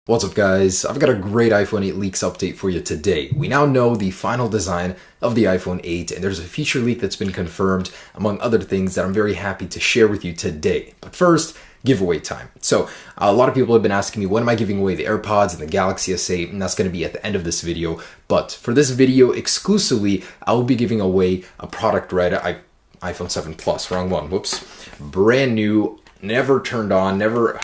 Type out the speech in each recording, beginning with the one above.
What's up guys, I've got a great iPhone 8 leaks update for you today. We now know the final design of the iPhone 8 and there's a feature leak that's been confirmed among other things that I'm very happy to share with you today. But first, giveaway time. So a lot of people have been asking me when am I giving away the AirPods and the Galaxy S8, and that's going to be at the end of this video. But for this video exclusively, I will be giving away a product iPhone 7 Plus, wrong one, whoops. Brand new, never turned on, never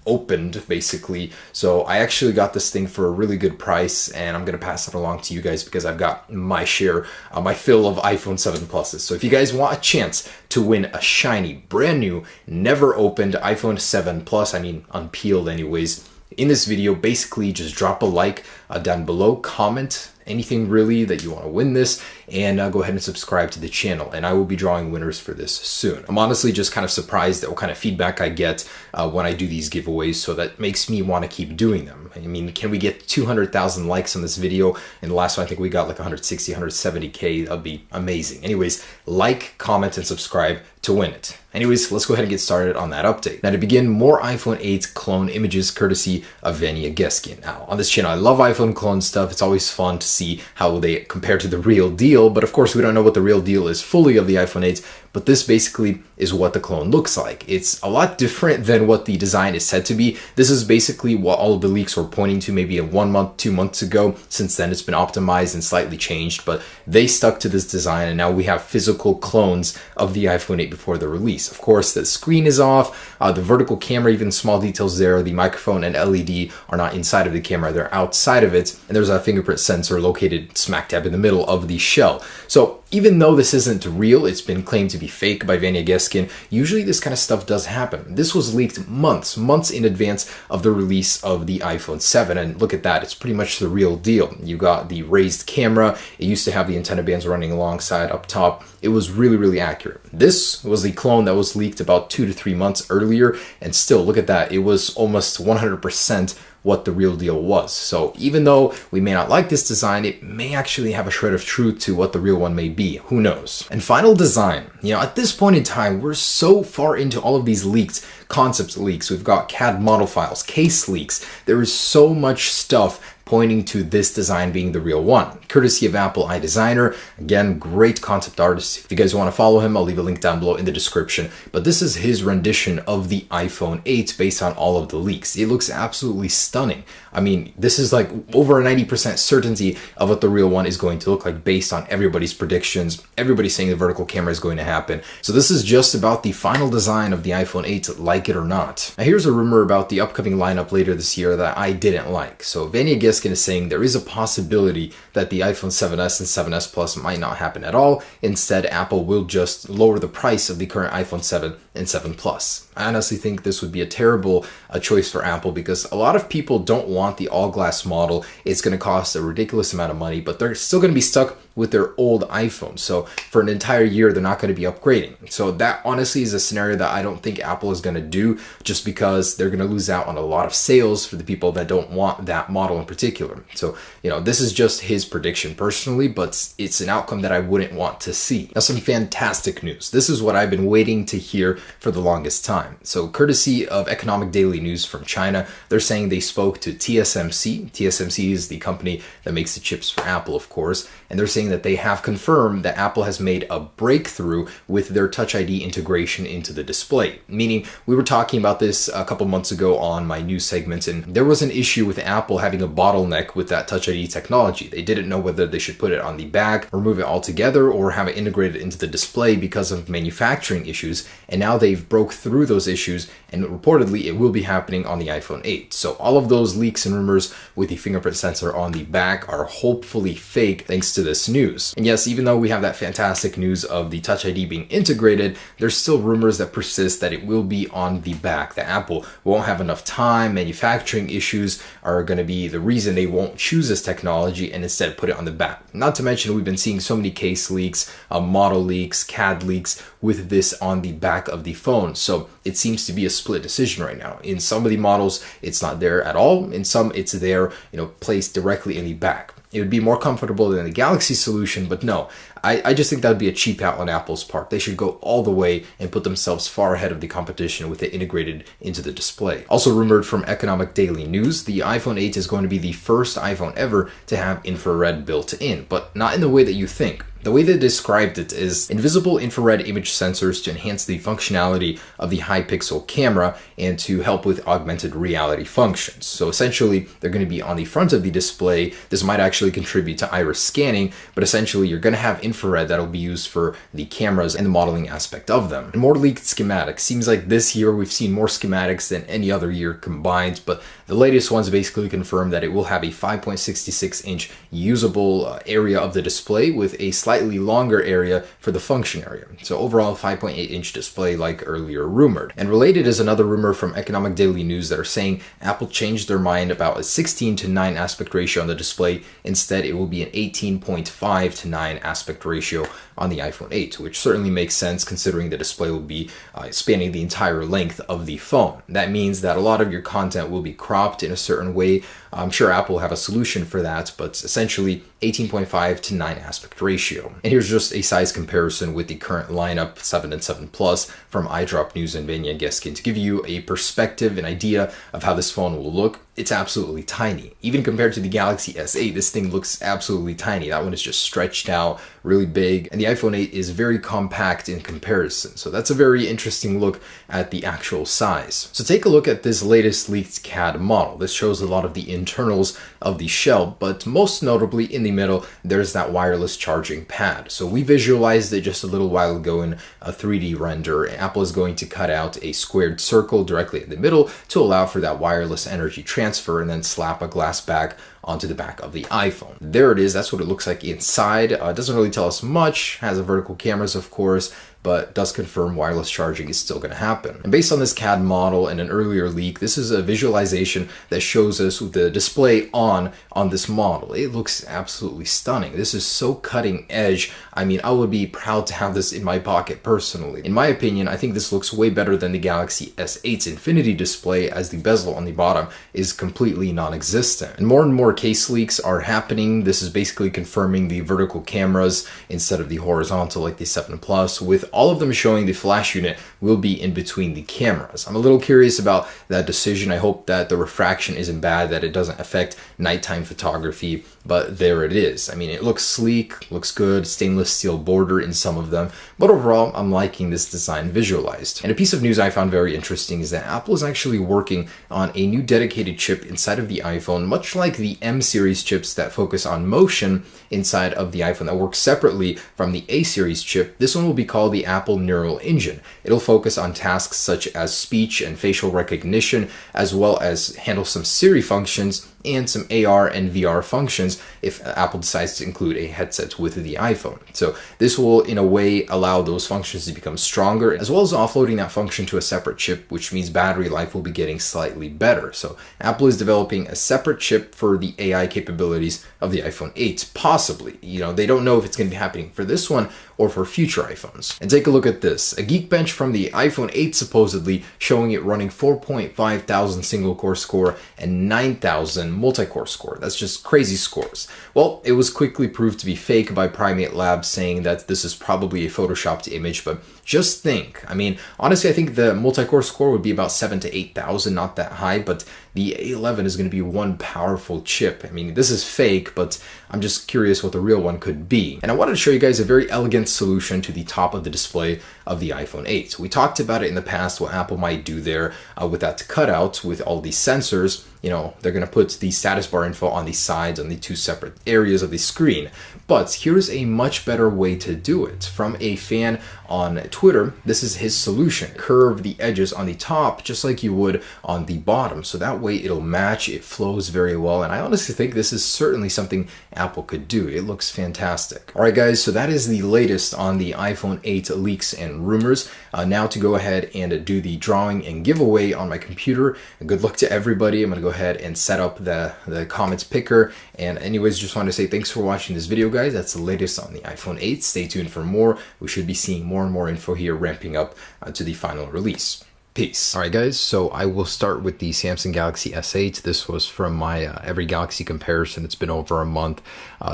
opened basically. So I actually got this thing for a really good price and I'm gonna pass it along to you guys because I've got my share, my fill of iPhone 7 Pluses. So if you guys want a chance to win a shiny, brand new, never opened iPhone 7 Plus, I mean unpeeled anyways, in this video, basically just drop a like down below, comment anything really that you want to win this, and go ahead and subscribe to the channel, and I will be drawing winners for this soon. I'm honestly just kind of surprised at what kind of feedback I get when I do these giveaways, so that makes me want to keep doing them. I mean, can we get 200,000 likes on this video? And the last one, I think we got like 160, 170K. That'd be amazing. Anyways, like, comment, and subscribe to win it. Anyways, let's go ahead and get started on that update. Now to begin, more iPhone 8 clone images courtesy of EverythingApplePro. Now on this channel, I love iPhone clone stuff. It's always fun to see how they compare to the real deal, but of course we don't know what the real deal is fully of the iPhone 8, but this basically is what the clone looks like. It's a lot different than what the design is said to be. This is basically what all of the leaks were pointing to maybe 1 month, 2 months ago. Since then it's been optimized and slightly changed, but they stuck to this design and now we have physical clones of the iPhone 8 before the release. Of course, the screen is off, the vertical camera, even small details there, the microphone and LED are not inside of the camera, they're outside of it, and there's a fingerprint sensor located smack dab in the middle of the shell. So even though this isn't real, it's been claimed to be fake by EverythingApplePro, usually this kind of stuff does happen. This was leaked months in advance of the release of the iPhone 7, and look at that, it's pretty much the real deal. You got the raised camera, it used to have the antenna bands running alongside up top. It was really accurate. This was the clone that was leaked about 2 to 3 months earlier, and still, look at that, it was almost 100% what the real deal was. So even though we may not like this design, it may actually have a shred of truth to what the real one may be. Who knows? And final design. You know, at this point in time, we're so far into all of these leaked concept leaks. We've got CAD model files, case leaks. There is so much stuff pointing to this design being the real one, courtesy of Apple iDesigner. Again, great concept artist. If you guys want to follow him, I'll leave a link down below in the description. But this is his rendition of the iPhone 8 based on all of the leaks. It looks absolutely stunning. I mean, this is like over a 90% certainty of what the real one is going to look like based on everybody's predictions. Everybody's saying the vertical camera is going to happen. So this is just about the final design of the iPhone 8, like it or not. Now here's a rumor about the upcoming lineup later this year that I didn't like. So EverythingApplePro is saying there is a possibility that the iPhone 7s and 7s Plus might not happen at all. Instead, Apple will just lower the price of the current iPhone 7 and 7 Plus. I honestly think this would be a terrible choice for Apple because a lot of people don't want the all-glass model. It's going to cost a ridiculous amount of money, but they're still going to be stuck with their old iPhone. So for an entire year, they're not going to be upgrading. So that honestly is a scenario that I don't think Apple is going to do, just because they're going to lose out on a lot of sales for the people that don't want that model in particular. So, you know, this is just his prediction personally, but it's an outcome that I wouldn't want to see. Now, some fantastic news. This is what I've been waiting to hear for the longest time. So courtesy of Economic Daily News from China, they're saying they spoke to TSMC. TSMC is the company that makes the chips for Apple, of course, and they're saying that they have confirmed that Apple has made a breakthrough with their Touch ID integration into the display. Meaning, we were talking about this a couple months ago on my news segment, and there was an issue with Apple having a bottleneck with that Touch ID technology. They didn't know whether they should put it on the back, remove it altogether, or have it integrated into the display because of manufacturing issues. And now they've broke through those issues, and reportedly it will be happening on the iPhone 8. So all of those leaks and rumors with the fingerprint sensor on the back are hopefully fake thanks to this news. And yes, even though we have that fantastic news of the Touch ID being integrated, there's still rumors that persist that it will be on the back, that Apple won't have enough time, manufacturing issues are going to be the reason they won't choose this technology and instead put it on the back. Not to mention, we've been seeing so many case leaks, model leaks, CAD leaks with this on the back of the phone. So it seems to be a split decision right now. In some of the models, it's not there at all. In some, it's there, placed directly in the back. It would be more comfortable than the Galaxy solution, but no, I just think that would be a cheap out on Apple's part. They should go all the way and put themselves far ahead of the competition with it integrated into the display. Also rumored from Economic Daily News, the iPhone 8 is going to be the first iPhone ever to have infrared built in, but not in the way that you think. The way they described it is invisible infrared image sensors to enhance the functionality of the high pixel camera and to help with augmented reality functions. So essentially, they're going to be on the front of the display. This might actually contribute to iris scanning, but essentially you're going to have infrared that'll be used for the cameras and the modeling aspect of them. And more leaked schematics. Seems like this year we've seen more schematics than any other year combined, but the latest ones basically confirm that it will have a 5.66-inch usable area of the display with a slightly longer area for the function area. So overall 5.8-inch display like earlier rumored. And related is another rumor from Economic Daily News that are saying Apple changed their mind about a 16:9 aspect ratio on the display. Instead, it will be an 18.5:9 aspect ratio on the iPhone 8, which certainly makes sense considering the display will be spanning the entire length of the phone. That means that a lot of your content will be cropped in a certain way. I'm sure Apple will have a solution for that, but essentially 18.5:9 aspect ratio. And here's just a size comparison with the current lineup 7 and 7 Plus from iDrop News and Vanya Geskin to give you a perspective, an idea of how this phone will look. It's absolutely tiny. Even compared to the Galaxy S8, this thing looks absolutely tiny. That one is just stretched out, really big, and the iPhone 8 is very compact in comparison. So that's a very interesting look at the actual size. So take a look at this latest leaked CAD model. This shows a lot of the internals of the shell, but most notably in the middle, there's that wireless charging pad. So we visualized it just a little while ago in a 3D render. Apple is going to cut out a squared circle directly in the middle to allow for that wireless energy transfer and then slap a glass back onto the back of the iPhone. There it is. That's what it looks like inside. It doesn't really tell us much. Has a vertical cameras, of course, but does confirm wireless charging is still going to happen. And based on this CAD model and an earlier leak, this is a visualization that shows us the display on this model. It looks absolutely stunning. This is so cutting edge. I mean, I would be proud to have this in my pocket personally. In my opinion, I think this looks way better than the Galaxy S8's Infinity display, as the bezel on the bottom is completely non-existent. And more case leaks are happening. This is basically confirming the vertical cameras instead of the horizontal like the 7 Plus, with all of them showing the flash unit will be in between the cameras. I'm a little curious about that decision. I hope that the refraction isn't bad, that it doesn't affect nighttime photography, but there it is. I mean, it looks sleek, looks good, stainless steel border in some of them, but overall, I'm liking this design visualized. And a piece of news I found very interesting is that Apple is actually working on a new dedicated chip inside of the iPhone, much like the M series chips that focus on motion inside of the iPhone that works separately from the A series chip. This one will be called the Apple Neural Engine. It'll focus on tasks such as speech and facial recognition, as well as handle some Siri functions and some AR and VR functions if Apple decides to include a headset with the iPhone. So this will, in a way, allow those functions to become stronger, as well as offloading that function to a separate chip, which means battery life will be getting slightly better. So Apple is developing a separate chip for the AI capabilities of the iPhone 8, possibly. You know, they don't know if it's going to be happening for this one or for future iPhones. And take a look at this. A Geekbench from the iPhone 8 supposedly showing it running 4.5 thousand single-core score and 9,000 multi-core score. That's just crazy scores. Well, it was quickly proved to be fake by Primate Labs, saying that this is probably a photoshopped image, but just think. I mean, honestly, I think the multi-core score would be about 7,000 to 8,000, not that high, but the A11 is going to be one powerful chip. I mean, this is fake, but I'm just curious what the real one could be. And I wanted to show you guys a very elegant solution to the top of the display of the iPhone 8. We talked about it in the past, what Apple might do there with that cutout, with all these sensors. You know, they're going to put the status bar info on the sides, on the two separate areas of the screen. But here's a much better way to do it. From a fan on Twitter, this is his solution. Curve the edges on the top just like you would on the bottom. So that way it'll match, it flows very well. And I honestly think this is certainly something Apple could do. It looks fantastic. All right, guys, so that is the latest on the iPhone 8 leaks and rumors. Now to go ahead and do the drawing and giveaway on my computer. Good luck to everybody. I'm going to go ahead and set up the comments picker. And anyways, just want to say thanks for watching this video, guys. That's the latest on the iPhone 8. Stay tuned for more. We should be seeing more and more info here ramping up to the final release. Peace. All right, guys, so I will start with the Samsung Galaxy S8. This was from my Every Galaxy comparison. It's been over a month,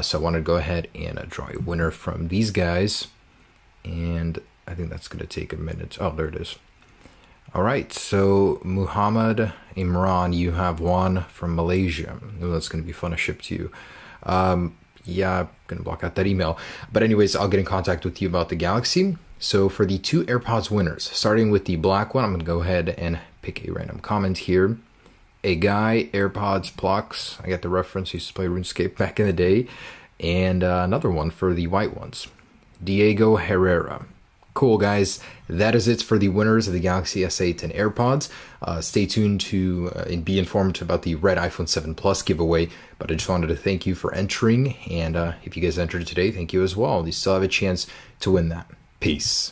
so I want to go ahead and draw a winner from these guys. And I think that's going to take a minute. Oh, there it is. All right, so Muhammad Imran, you have won from Malaysia. Oh, that's going to be fun to ship to you. Yeah, I'm going to block out that email. But anyways, I'll get in contact with you about the Galaxy. So for the 2 AirPods winners, starting with the black one, I'm going to go ahead and pick a random comment here. A guy, AirPods Plucks. I got the reference. Used to play RuneScape back in the day. And another one for the white ones. Diego Herrera. Cool, guys. That is it for the winners of the Galaxy S8 and AirPods. Stay tuned to and be informed about the red iPhone 7 Plus giveaway. But I just wanted to thank you for entering. And if you guys entered today, thank you as well. You still have a chance to win that. Peace.